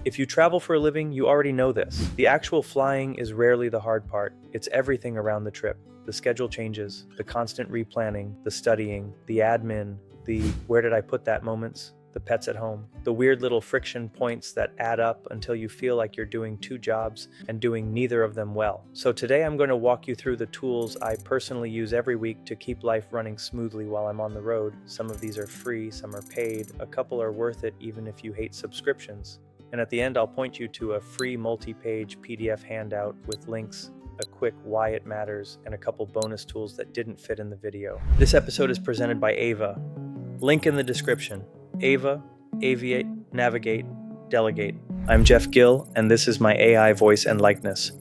If you travel for a living, you already know this. The actual flying is rarely the hard part. It's everything around the trip. The schedule changes, the constant replanning, the studying, the admin, the where did I put that moments, the pets at home, the weird little friction points that add up until you feel like you're doing two jobs and doing neither of them well. So today I'm going to walk you through the tools I personally use every week to keep life running smoothly while I'm on the road. Some of these are free, some are paid, a couple are worth it even if you hate subscriptions. And at the end, I'll point you to a free multi-page PDF handout with links, a quick why it matters, and a couple bonus tools that didn't fit in the video. This episode is presented by AvvA. Link in the description. AvvA, Aviate, Navigate, Delegate. I'm Jeff Gill, and this is my AI voice and likeness.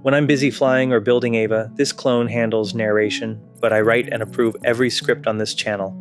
When I'm busy flying or building AvvA, this clone handles narration, but I write and approve every script on this channel.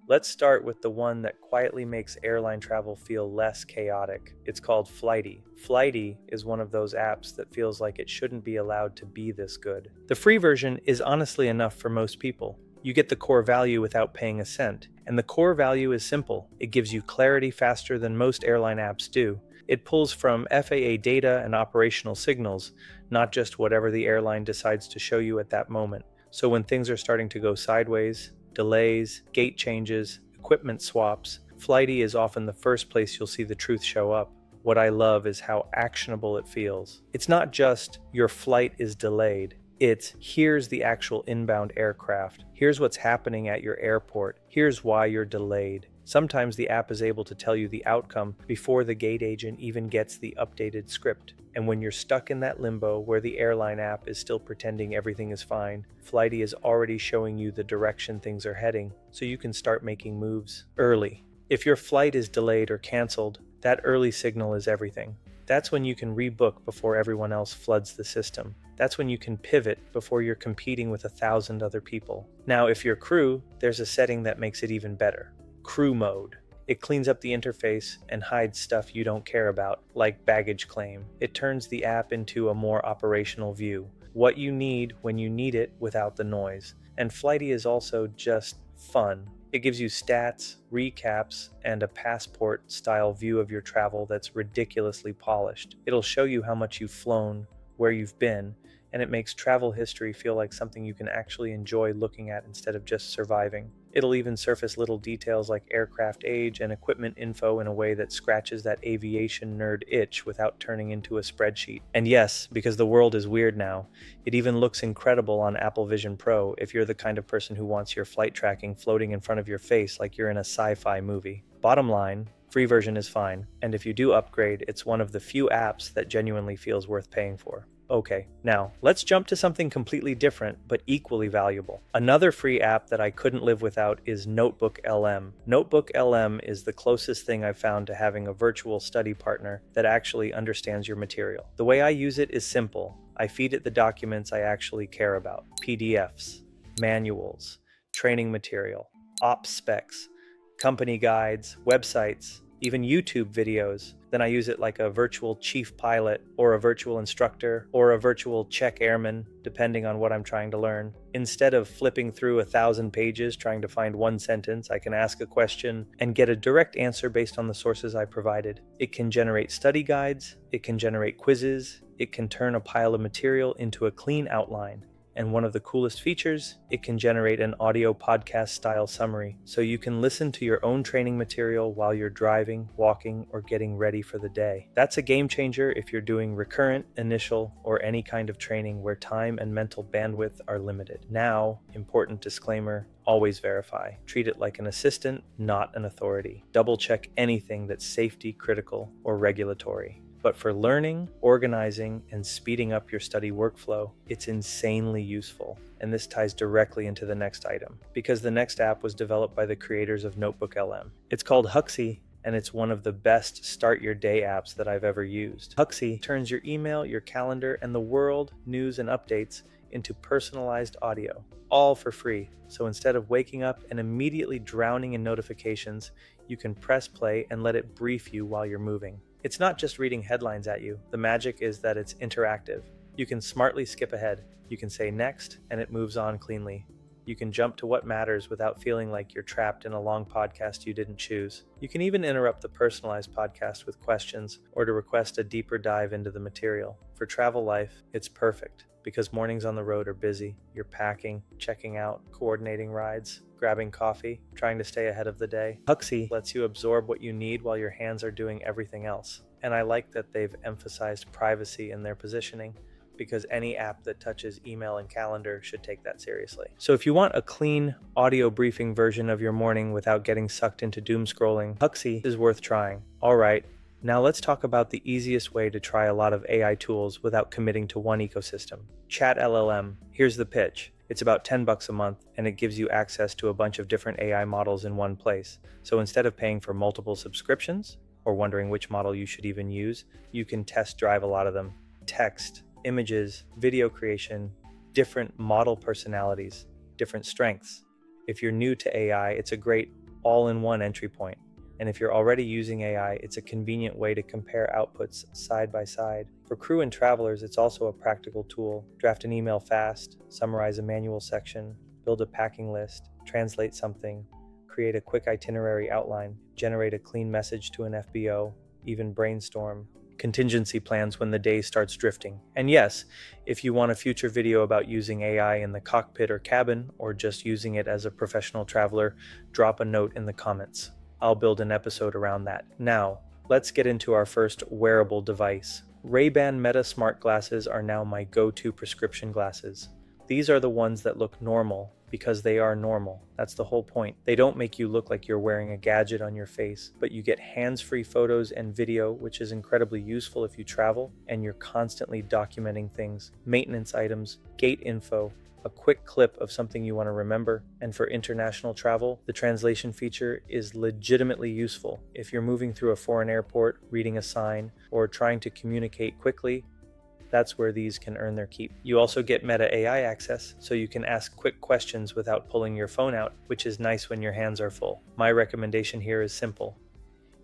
Let's start with the one that quietly makes airline travel feel less chaotic. It's called Flighty. Flighty is one of those apps that feels like it shouldn't be allowed to be this good. The free version is honestly enough for most people. You get the core value without paying a cent. And the core value is simple. It gives you clarity faster than most airline apps do. It pulls from FAA data and operational signals, not just whatever the airline decides to show you at that moment. So when things are starting to go sideways, delays, gate changes, equipment swaps, Flighty is often the first place you'll see the truth show up. What I love is how actionable it feels. It's not just your flight is delayed. It's here's the actual inbound aircraft. Here's what's happening at your airport. Here's why you're delayed. Sometimes the app is able to tell you the outcome before the gate agent even gets the updated script. And when you're stuck in that limbo where the airline app is still pretending everything is fine, Flighty is already showing you the direction things are heading, so you can start making moves early. If your flight is delayed or canceled, that early signal is everything. That's when you can rebook before everyone else floods the system. That's when you can pivot before you're competing with 1,000 other people. Now, if you're crew, there's a setting that makes it even better. Crew mode. It cleans up the interface and hides stuff you don't care about, like baggage claim. It turns the app into a more operational view. What you need when you need it without the noise. And Flighty is also just fun. It gives you stats, recaps, and a passport-style view of your travel that's ridiculously polished. It'll show you how much you've flown, where you've been, and it makes travel history feel like something you can actually enjoy looking at instead of just surviving. It'll even surface little details like aircraft age and equipment info in a way that scratches that aviation nerd itch without turning into a spreadsheet. And yes, because the world is weird now, it even looks incredible on Apple Vision Pro if you're the kind of person who wants your flight tracking floating in front of your face like you're in a sci-fi movie. Bottom line, free version is fine, and if you do upgrade, it's one of the few apps that genuinely feels worth paying for. Okay, now let's jump to something completely different but equally valuable. Another free app that I couldn't live without is NotebookLM. NotebookLM is the closest thing I've found to having a virtual study partner that actually understands your material. The way I use it is simple. I feed it the documents I actually care about. PDFs, manuals, training material, ops specs, company guides, websites, even YouTube videos. Then I use it like a virtual chief pilot or a virtual instructor or a virtual check airman, depending on what I'm trying to learn. Instead of flipping through 1,000 pages trying to find one sentence, I can ask a question and get a direct answer based on the sources I provided. It can generate study guides, it can generate quizzes, it can turn a pile of material into a clean outline. And one of the coolest features, it can generate an audio podcast style summary, so you can listen to your own training material while you're driving, walking, or getting ready for the day. That's a game changer if you're doing recurrent, initial, or any kind of training where time and mental bandwidth are limited. Now, important disclaimer, always verify. Treat it like an assistant, not an authority. Double check anything that's safety critical or regulatory. But for learning, organizing, and speeding up your study workflow, it's insanely useful. And this ties directly into the next item, because the next app was developed by the creators of NotebookLM. It's called Huxie, and it's one of the best start your day apps that I've ever used. Huxie turns your email, your calendar, and the world, news, and updates into personalized audio, all for free. So instead of waking up and immediately drowning in notifications, you can press play and let it brief you while you're moving. It's not just reading headlines at you. The magic is that it's interactive. You can smartly skip ahead. You can say next, and it moves on cleanly. You can jump to what matters without feeling like you're trapped in a long podcast you didn't choose. You can even interrupt the personalized podcast with questions or to request a deeper dive into the material. For travel life, it's perfect because mornings on the road are busy. You're packing, checking out, coordinating rides, grabbing coffee, trying to stay ahead of the day. Huxie lets you absorb what you need while your hands are doing everything else. And I like that they've emphasized privacy in their positioning, because any app that touches email and calendar should take that seriously. So if you want a clean audio briefing version of your morning without getting sucked into doom scrolling, Huxie is worth trying. All right, now let's talk about the easiest way to try a lot of AI tools without committing to one ecosystem. ChatLLM. Here's the pitch. It's about $10 a month, and it gives you access to a bunch of different AI models in one place. So instead of paying for multiple subscriptions or wondering which model you should even use, you can test drive a lot of them. Text, images, video creation, different model personalities, different strengths. If you're new to AI, it's a great all-in-one entry point. And if you're already using AI, it's a convenient way to compare outputs side by side. For crew and travelers, it's also a practical tool. Draft an email fast, summarize a manual section, build a packing list, translate something, create a quick itinerary outline, generate a clean message to an FBO, even brainstorm contingency plans when the day starts drifting. And yes, if you want a future video about using AI in the cockpit or cabin, or just using it as a professional traveler, drop a note in the comments. I'll build an episode around that. Now, let's get into our first wearable device. Ray-Ban Meta Smart Glasses are now my go-to prescription glasses. These are the ones that look normal because they are normal. That's the whole point. They don't make you look like you're wearing a gadget on your face, but you get hands-free photos and video, which is incredibly useful if you travel and you're constantly documenting things, maintenance items, gate info, a quick clip of something you want to remember. And for international travel, the translation feature is legitimately useful. If you're moving through a foreign airport, reading a sign, or trying to communicate quickly, that's where these can earn their keep. You also get Meta AI access, so you can ask quick questions without pulling your phone out, which is nice when your hands are full. My recommendation here is simple.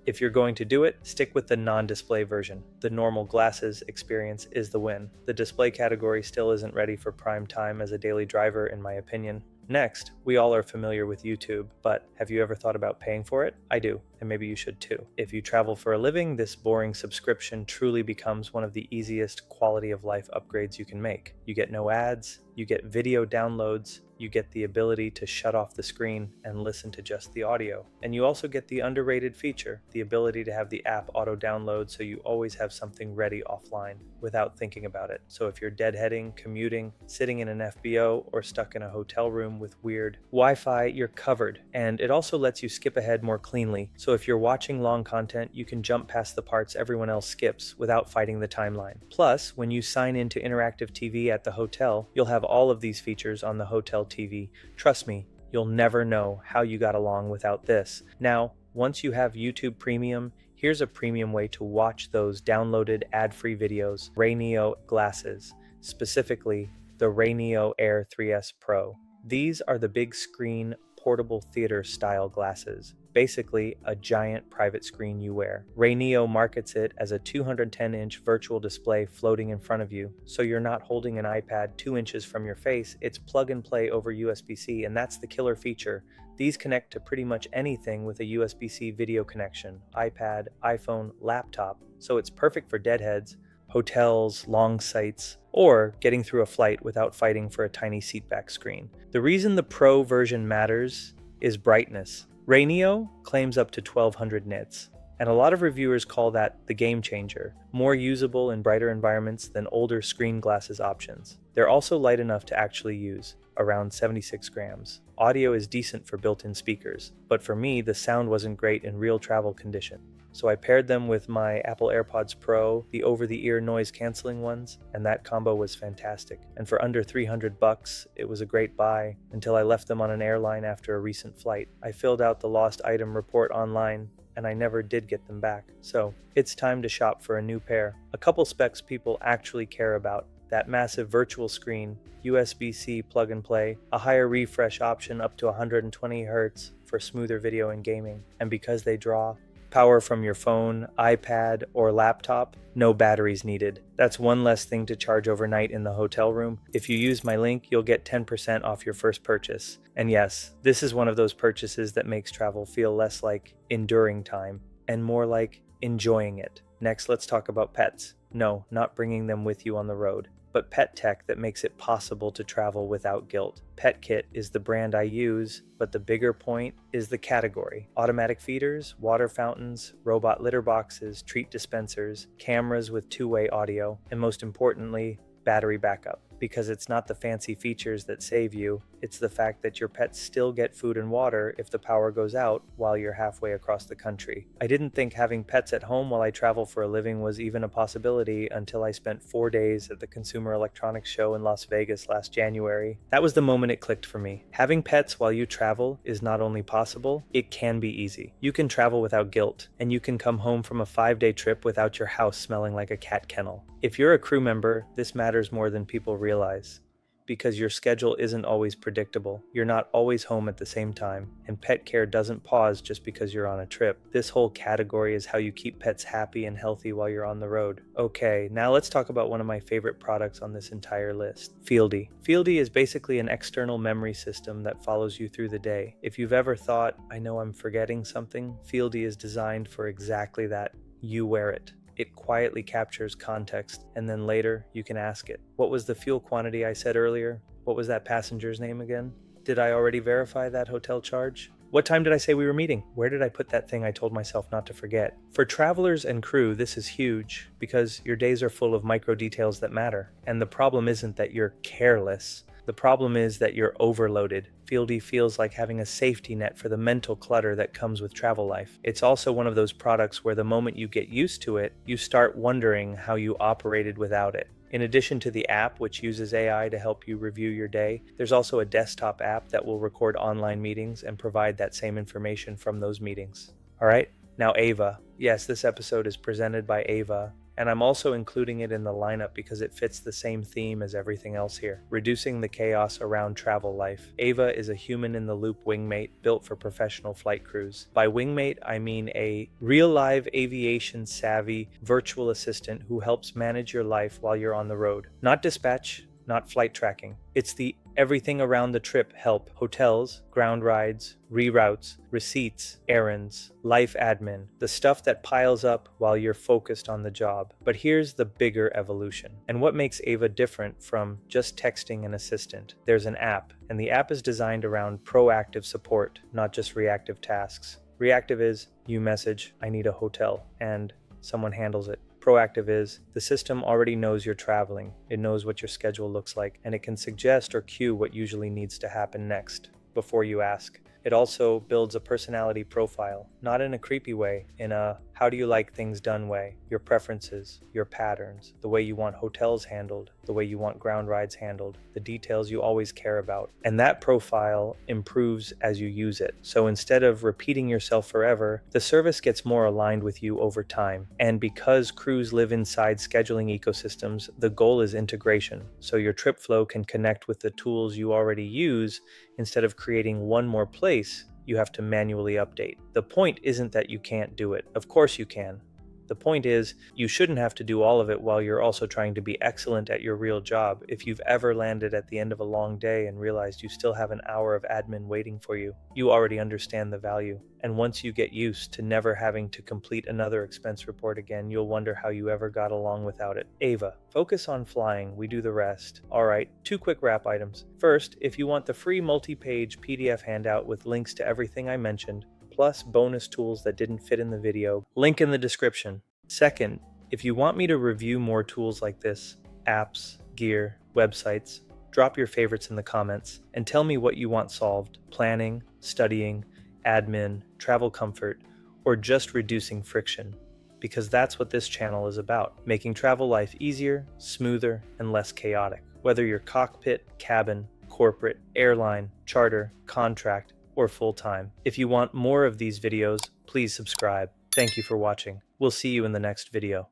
If you're going to do it, stick with the non-display version. The normal glasses experience is the win. The display category still isn't ready for prime time as a daily driver, in my opinion. Next, we all are familiar with YouTube, but have you ever thought about paying for it? I do, and maybe you should too. If you travel for a living, this boring subscription truly becomes one of the easiest quality of life upgrades you can make. You get no ads, you get video downloads, you get the ability to shut off the screen and listen to just the audio. And you also get the underrated feature, the ability to have the app auto-download so you always have something ready offline without thinking about it. So if you're deadheading, commuting, sitting in an FBO, or stuck in a hotel room with weird Wi-Fi, you're covered. And it also lets you skip ahead more cleanly. So if you're watching long content, you can jump past the parts everyone else skips without fighting the timeline. Plus, when you sign into interactive TV at the hotel, you'll have all of these features on the hotel TV. Trust me, you'll never know how you got along without this. Now, once you have YouTube Premium, here's a premium way to watch those downloaded ad-free videos. RayNeo glasses, specifically the RayNeo Air 3S Pro. These are the big screen portable theater style glasses. Basically a giant private screen you wear. RayNeo markets it as a 210-inch virtual display floating in front of you, so you're not holding an iPad 2 inches from your face. It's plug and play over USB-C, and that's the killer feature. These connect to pretty much anything with a USB-C video connection, iPad, iPhone, laptop, so it's perfect for deadheads, hotels, long sites, or getting through a flight without fighting for a tiny seatback screen. The reason the Pro version matters is brightness. RayNeo claims up to 1200 nits, and a lot of reviewers call that the game changer, more usable in brighter environments than older screen glasses options. They're also light enough to actually use, around 76 grams. Audio is decent for built-in speakers, but for me, the sound wasn't great in real travel conditions. So I paired them with my Apple AirPods Pro, the over-the-ear noise-canceling ones, and that combo was fantastic. And for under $300, it was a great buy until I left them on an airline after a recent flight. I filled out the lost item report online, and I never did get them back. So it's time to shop for a new pair. A couple specs people actually care about: that massive virtual screen, USB-C plug and play, a higher refresh option up to 120 Hz for smoother video and gaming. And because they draw Power from your phone, iPad, or laptop, no batteries needed. That's one less thing to charge overnight in the hotel room. If you use my link, you'll get 10% off your first purchase. And yes, this is one of those purchases that makes travel feel less like enduring time and more like enjoying it. Next, let's talk about pets. No, not bringing them with you on the road, but pet tech that makes it possible to travel without guilt. PetKit is the brand I use, but the bigger point is the category. Automatic feeders, water fountains, robot litter boxes, treat dispensers, cameras with two-way audio, and most importantly, battery backup. Because it's not the fancy features that save you, it's the fact that your pets still get food and water if the power goes out while you're halfway across the country. I didn't think having pets at home while I travel for a living was even a possibility until I spent 4 days at the Consumer Electronics Show in Las Vegas last January. That was the moment it clicked for me. Having pets while you travel is not only possible, it can be easy. You can travel without guilt, and you can come home from a 5-day trip without your house smelling like a cat kennel. If you're a crew member, this matters more than people realize, because your schedule isn't always predictable. You're not always home at the same time, and pet care doesn't pause just because you're on a trip. This whole category is how you keep pets happy and healthy while you're on the road. Okay, now let's talk about one of my favorite products on this entire list, Fieldy. Fieldy is basically an external memory system that follows you through the day. If you've ever thought, I know I'm forgetting something, Fieldy is designed for exactly that. You wear it. It quietly captures context, and then later you can ask it. What was the fuel quantity I said earlier? What was that passenger's name again? Did I already verify that hotel charge? What time did I say we were meeting? Where did I put that thing I told myself not to forget? For travelers and crew, this is huge because your days are full of micro details that matter. And the problem isn't that you're careless. The problem is that you're overloaded. Fieldy feels like having a safety net for the mental clutter that comes with travel life. It's also one of those products where the moment you get used to it, you start wondering how you operated without it. In addition to the app, which uses AI to help you review your day, there's also a desktop app that will record online meetings and provide that same information from those meetings. All right, now AvvA. Yes, this episode is presented by AvvA, and I'm also including it in the lineup because it fits the same theme as everything else here, reducing the chaos around travel life. AvvA is a human-in-the-loop wingmate built for professional flight crews. By wingmate, I mean a real-live aviation-savvy virtual assistant who helps manage your life while you're on the road. Not dispatch, not flight tracking. It's the everything around the trip help: hotels, ground rides, reroutes, receipts, errands, life admin, the stuff that piles up while you're focused on the job. But here's the bigger evolution, and what makes AvvA different from just texting an assistant. There's an app, and the app is designed around proactive support, not just reactive tasks. Reactive is, you message, I need a hotel, and someone handles it. Proactive is, the system already knows you're traveling, it knows what your schedule looks like, and it can suggest or cue what usually needs to happen next, before you ask. It also builds a personality profile, not in a creepy way, in a how do you like things done way, your preferences, your patterns, the way you want hotels handled, the way you want ground rides handled, the details you always care about. And that profile improves as you use it. So instead of repeating yourself forever, the service gets more aligned with you over time. And because crews live inside scheduling ecosystems, the goal is integration. So your trip flow can connect with the tools you already use instead of creating one more place you have to manually update. The point isn't that you can't do it. Of course you can. The point is, you shouldn't have to do all of it while you're also trying to be excellent at your real job. If you've ever landed at the end of a long day and realized you still have an hour of admin waiting for you, you already understand the value. And once you get used to never having to complete another expense report again, you'll wonder how you ever got along without it. AvvA, focus on flying, we do the rest. All right, 2 quick wrap items. First, if you want the free multi-page PDF handout with links to everything I mentioned, plus bonus tools that didn't fit in the video, link in the description. Second, if you want me to review more tools like this, apps, gear, websites, drop your favorites in the comments and tell me what you want solved: planning, studying, admin, travel comfort, or just reducing friction. Because that's what this channel is about, making travel life easier, smoother, and less chaotic. Whether you're cockpit, cabin, corporate, airline, charter, contract, or full-time. If you want more of these videos, please subscribe. Thank you for watching. We'll see you in the next video.